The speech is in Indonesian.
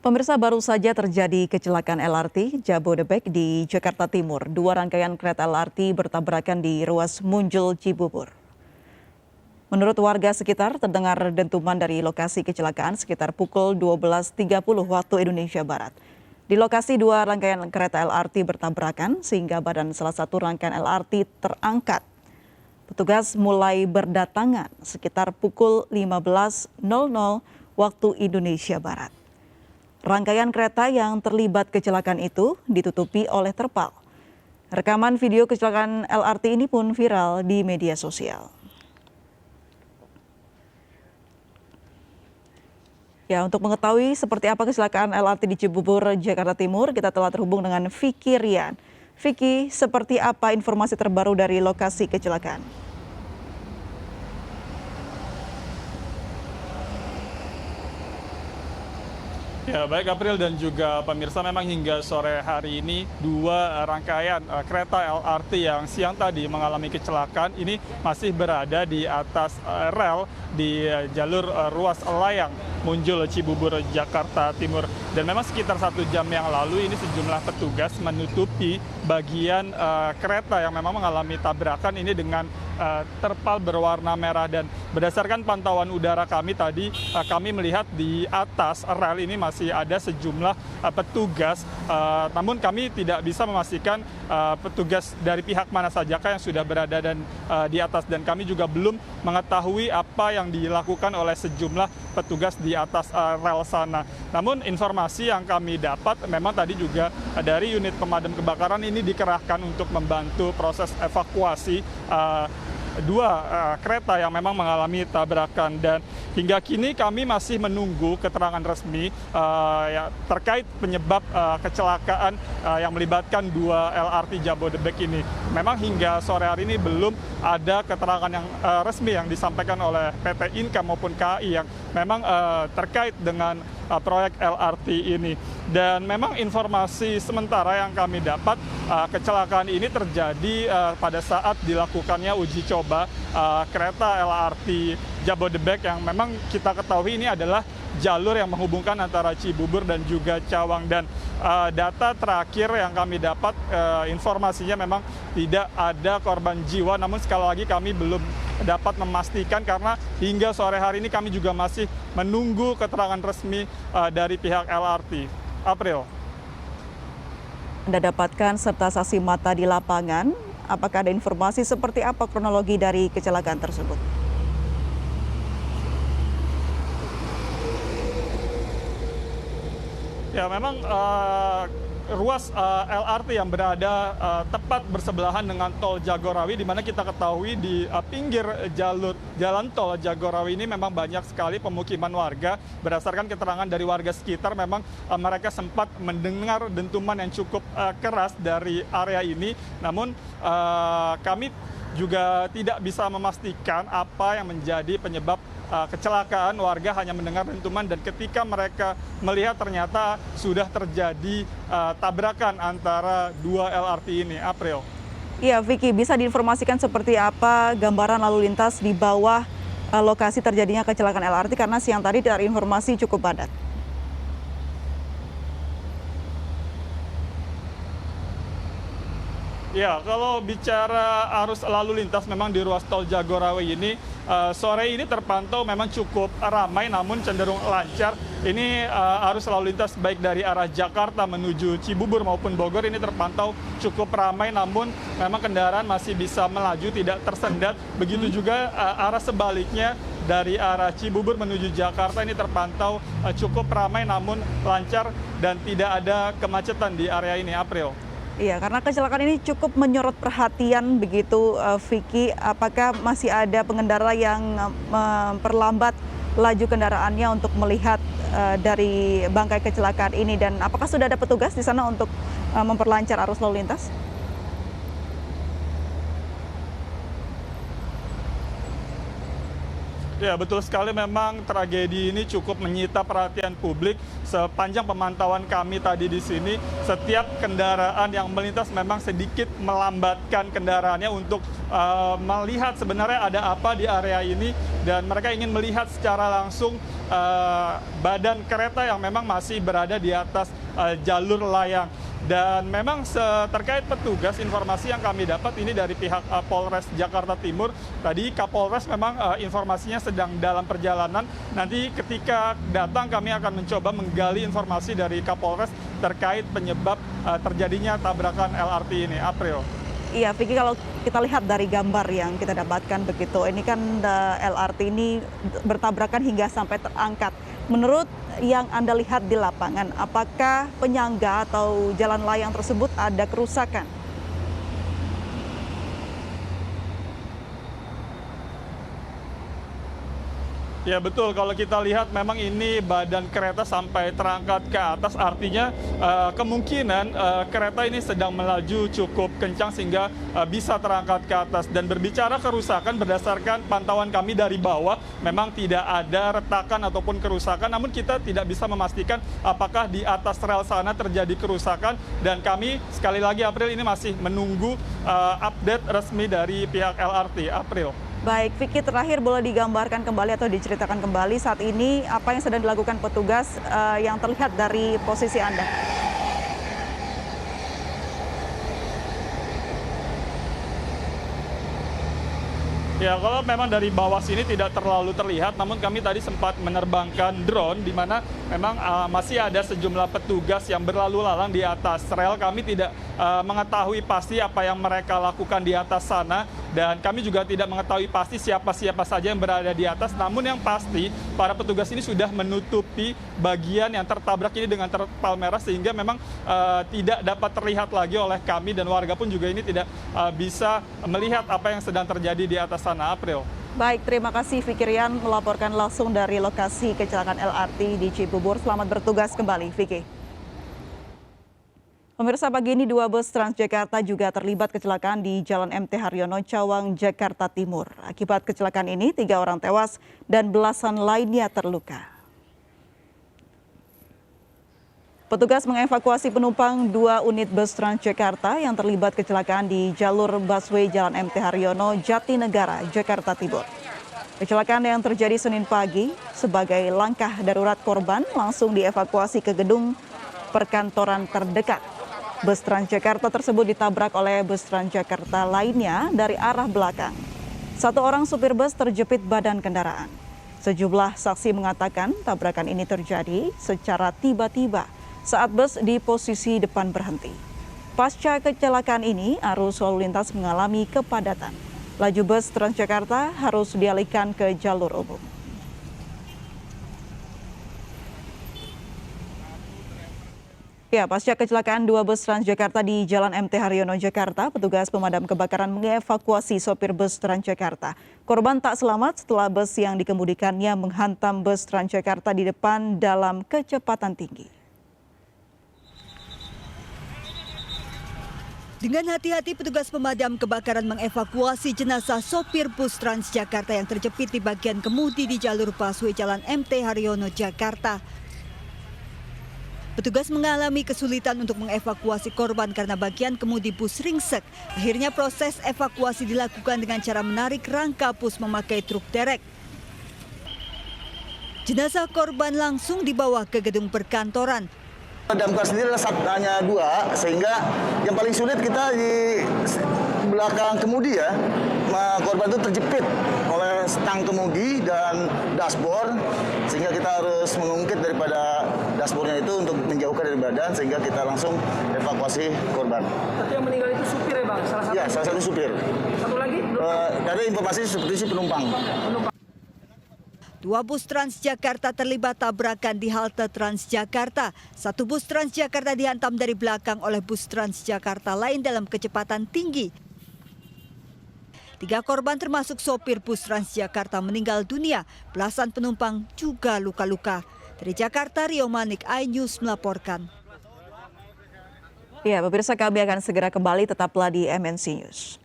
Pemirsa, baru saja terjadi kecelakaan LRT Jabodebek di Jakarta Timur. Dua rangkaian kereta LRT bertabrakan di ruas Munjul Cibubur. Menurut warga sekitar, terdengar dentuman dari lokasi kecelakaan sekitar pukul 12.30 waktu Indonesia Barat. Di lokasi dua rangkaian kereta LRT bertabrakan sehingga badan salah satu rangkaian LRT terangkat. Petugas mulai berdatangan sekitar pukul 15.00 waktu Indonesia Barat. Rangkaian kereta yang terlibat kecelakaan itu ditutupi oleh terpal. Rekaman video kecelakaan LRT ini pun viral di media sosial. Ya, untuk mengetahui seperti apa kecelakaan LRT di Cibubur, Jakarta Timur, kita telah terhubung dengan Vicky Rian. Vicky, seperti apa informasi terbaru dari lokasi kecelakaan? Ya, baik April dan juga pemirsa, memang hingga sore hari ini dua rangkaian kereta LRT yang siang tadi mengalami kecelakaan ini masih berada di atas rel di jalur ruas layang Munjul Cibubur, Jakarta Timur. Dan memang sekitar 1 jam yang lalu ini sejumlah petugas menutupi bagian kereta yang memang mengalami tabrakan ini dengan terpal berwarna merah. Dan berdasarkan pantauan udara kami tadi, kami melihat di atas rel ini masih ada sejumlah petugas, namun kami tidak bisa memastikan petugas dari pihak mana sajakah yang sudah berada dan di atas, dan kami juga belum mengetahui apa yang dilakukan oleh sejumlah petugas di atas rel sana. Namun informasi yang kami dapat memang tadi juga dari unit pemadam kebakaran ini dikerahkan untuk membantu proses evakuasi dua kereta yang memang mengalami tabrakan. Dan hingga kini kami masih menunggu keterangan resmi terkait penyebab kecelakaan yang melibatkan dua LRT Jabodebek ini. Memang hingga sore hari ini belum ada keterangan yang resmi yang disampaikan oleh PT Inka maupun KAI yang memang terkait dengan proyek LRT ini. Dan memang informasi sementara yang kami dapat, kecelakaan ini terjadi pada saat dilakukannya uji coba kereta LRT Jabodebek yang memang kita ketahui ini adalah jalur yang menghubungkan antara Cibubur dan juga Cawang. Dan data terakhir yang kami dapat, informasinya memang tidak ada korban jiwa, namun sekali lagi kami belum dapat memastikan karena hingga sore hari ini kami juga masih menunggu keterangan resmi dari pihak LRT. April. Anda dapatkan serta saksi mata di lapangan, apakah ada informasi seperti apa kronologi dari kecelakaan tersebut? Ya, memang ruas LRT yang berada tepat bersebelahan dengan tol Jagorawi, di mana kita ketahui di pinggir jalan tol Jagorawi ini memang banyak sekali pemukiman warga. Berdasarkan keterangan dari warga sekitar, memang mereka sempat mendengar dentuman yang cukup keras dari area ini. Namun kami juga tidak bisa memastikan apa yang menjadi penyebab kecelakaan. Warga hanya mendengar dentuman, dan ketika mereka melihat ternyata sudah terjadi tabrakan antara dua LRT ini. April. Iya, Vicky, bisa diinformasikan seperti apa gambaran lalu lintas di bawah lokasi terjadinya kecelakaan LRT, karena siang tadi dari informasi cukup padat. Ya, kalau bicara arus lalu lintas memang di ruas tol Jagorawi ini sore ini terpantau memang cukup ramai namun cenderung lancar. Ini arus lalu lintas baik dari arah Jakarta menuju Cibubur maupun Bogor ini terpantau cukup ramai, namun memang kendaraan masih bisa melaju tidak tersendat. Begitu juga arah sebaliknya dari arah Cibubur menuju Jakarta ini terpantau cukup ramai namun lancar dan tidak ada kemacetan di area ini. April. Iya, karena kecelakaan ini cukup menyorot perhatian begitu, Vicky. Apakah masih ada pengendara yang memperlambat laju kendaraannya untuk melihat dari bangkai kecelakaan ini, dan apakah sudah ada petugas di sana untuk memperlancar arus lalu lintas? Ya, betul sekali, memang tragedi ini cukup menyita perhatian publik. Sepanjang pemantauan kami tadi di sini, setiap kendaraan yang melintas memang sedikit melambatkan kendaraannya untuk melihat sebenarnya ada apa di area ini, dan mereka ingin melihat secara langsung badan kereta yang memang masih berada di atas jalur layang. Dan memang terkait petugas, informasi yang kami dapat ini dari pihak Polres Jakarta Timur. Tadi Kapolres memang informasinya sedang dalam perjalanan. Nanti ketika datang kami akan mencoba menggali informasi dari Kapolres terkait penyebab terjadinya tabrakan LRT ini. April. Iya, Vicky, kalau kita lihat dari gambar yang kita dapatkan begitu, ini kan LRT ini bertabrakan hingga sampai terangkat. Menurut yang Anda lihat di lapangan, apakah penyangga atau jalan layang tersebut ada kerusakan? Ya betul, kalau kita lihat memang ini badan kereta sampai terangkat ke atas, artinya kemungkinan kereta ini sedang melaju cukup kencang sehingga bisa terangkat ke atas. Dan berbicara kerusakan, berdasarkan pantauan kami dari bawah, memang tidak ada retakan ataupun kerusakan, namun kita tidak bisa memastikan apakah di atas rel sana terjadi kerusakan. Dan kami sekali lagi, April, ini masih menunggu update resmi dari pihak LRT. April. Baik, Vicky, terakhir boleh digambarkan kembali atau diceritakan kembali saat ini apa yang sedang dilakukan petugas yang terlihat dari posisi Anda? Ya, kalau memang dari bawah sini tidak terlalu terlihat, namun kami tadi sempat menerbangkan drone di mana memang masih ada sejumlah petugas yang berlalu lalang di atas rel. Kami tidak mengetahui pasti apa yang mereka lakukan di atas sana, dan kami juga tidak mengetahui pasti siapa-siapa saja yang berada di atas. Namun yang pasti, para petugas ini sudah menutupi bagian yang tertabrak ini dengan terpal merah, sehingga memang tidak dapat terlihat lagi oleh kami, dan warga pun juga ini tidak bisa melihat apa yang sedang terjadi di atas sana. April. Baik, terima kasih Vicky Rian melaporkan langsung dari lokasi kecelakaan LRT di Cibubur. Selamat bertugas kembali, Vicky. Pemirsa, pagi ini 2 bus Transjakarta juga terlibat kecelakaan di Jalan MT Haryono, Cawang, Jakarta Timur. Akibat kecelakaan ini, 3 orang tewas dan belasan lainnya terluka. Petugas mengevakuasi penumpang 2 unit bus Transjakarta yang terlibat kecelakaan di jalur busway Jalan MT Haryono, Jatinegara, Jakarta Timur. Kecelakaan yang terjadi Senin pagi sebagai langkah darurat korban langsung dievakuasi ke gedung perkantoran terdekat. Bus Transjakarta tersebut ditabrak oleh bus Transjakarta lainnya dari arah belakang. 1 orang supir bus terjepit badan kendaraan. Sejumlah saksi mengatakan tabrakan ini terjadi secara tiba-tiba saat bus di posisi depan berhenti. Pasca kecelakaan ini, arus lalu lintas mengalami kepadatan. Laju bus Transjakarta harus dialihkan ke jalur umum. Ya, pasca kecelakaan 2 bus Transjakarta di Jalan MT Haryono, Jakarta, petugas pemadam kebakaran mengevakuasi sopir bus Transjakarta. Korban tak selamat setelah bus yang dikemudikannya menghantam bus Transjakarta di depan dalam kecepatan tinggi. Dengan hati-hati, petugas pemadam kebakaran mengevakuasi jenazah sopir bus Transjakarta yang terjepit di bagian kemudi di jalur busway Jalan MT Haryono, Jakarta. Petugas mengalami kesulitan untuk mengevakuasi korban karena bagian kemudi bus ringsek. Akhirnya proses evakuasi dilakukan dengan cara menarik rangka bus memakai truk derek. Jenazah korban langsung dibawa ke gedung perkantoran. Damkar sendiri hanya 2, sehingga yang paling sulit kita di belakang kemudi ya. Korban itu terjepit oleh stang kemudi dan dashboard, sehingga kita harus mengungkit daripada dashboardnya itu untuk menjauhkan dari badan, sehingga kita langsung evakuasi korban. Tapi yang meninggal itu supir ya Bang? Salah satu? Ya, salah satu supir. Satu lagi? Ada informasi seperti itu penumpang. 2 bus Transjakarta terlibat tabrakan di halte Transjakarta. 1 bus Transjakarta dihantam dari belakang oleh bus Transjakarta lain dalam kecepatan tinggi. 3 korban termasuk sopir bus Transjakarta meninggal dunia. Belasan penumpang juga luka-luka. Dari Jakarta, Rio Manik, iNews melaporkan. Ya, pemirsa, kami akan segera kembali, tetaplah di MNC News.